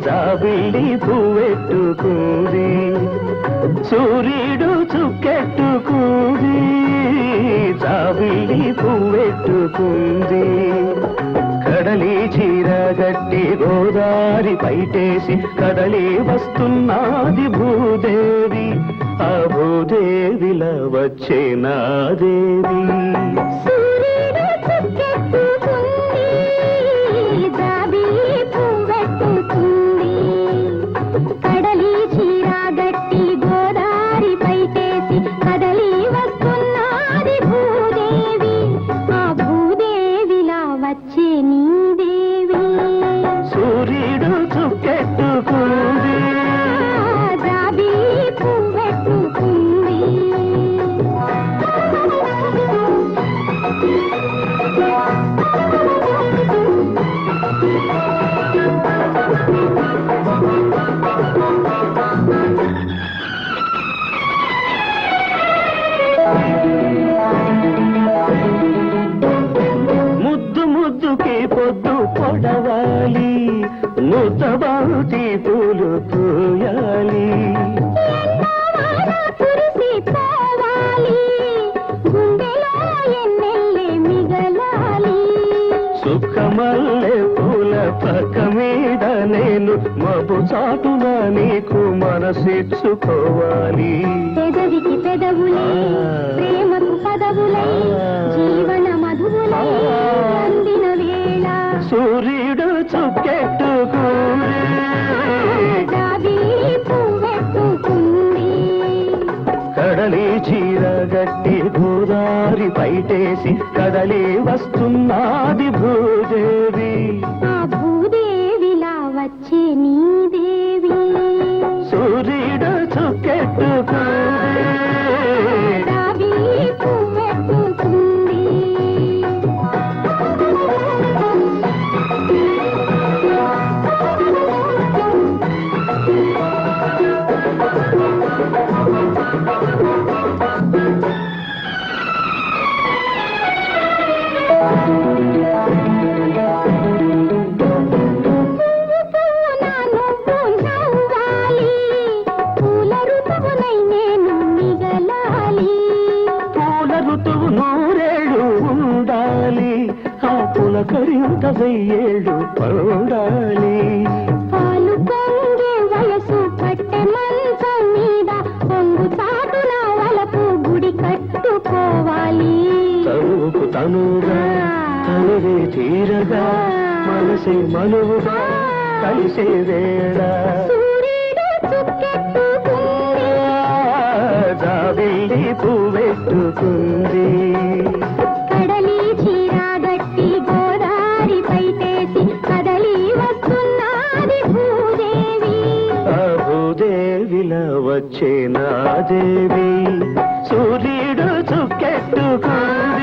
జాబిల్లి పువ్వెట్టుకుంది సూర్యుడు చుక్కెట్టుకుంది జాబిల్లి పువ్వెట్టుకుంది కడలి చీర గట్టి గోదారి పైటేసి కదలి వస్తున్నాది భూదేవి ఆ భూదేవిలా వచ్చే నా దేవి సూర్యుడు చుక్కెట్టుకుంది జాబిల్లి పువ్వెట్టుకుంది ముద్దుకి పొద్దు పొడవాలి ముద్దబాటి పూలు పూయాలి సుఖమల్లె పూల పక్క మీద నేను మబ్బు చాటున నీకు మనసిచ్చుకోవాలి పెదవికి పెదవులే ప్రేమకు పదవులై జీవన మధువులై అందిన వేళ సూర్యుడు చుక్కెట్టుకుంది జాబిల్లి పువ్వెట్టుకుంది కడలి చీర గట్టి గోదారి పైటేసి కదలి వస్తున్నాది భూదేవి ఆ భూదేవిలా వచ్చే నీ దేవి సూర్యుడు చుక్కెట్టుకుంది జాబిల్లి పువ్వెట్టుకుంది పులకరింత వెయ్యేళ్ళు పడాలి పాలు పొంగే వయసు పట్టె మంచం మీద పొంగు చాటున వలపు గుడి కట్టుకోవాలి తనుకు తనుగా తనువే తీరగా మనసే మనువుగా కలిసే వేళ సూర్యుడు చుక్కెట్టుకుంది జాబిల్లి పువ్వెట్టుకుంది కడలి చీర గట్టి గోదారి పైటేసి కదలి వస్తున్నాది భూదేవి ఆ భూదేవిలా వచ్చే నా దేవి సూర్యుడు చుక్కెట్టుకుంది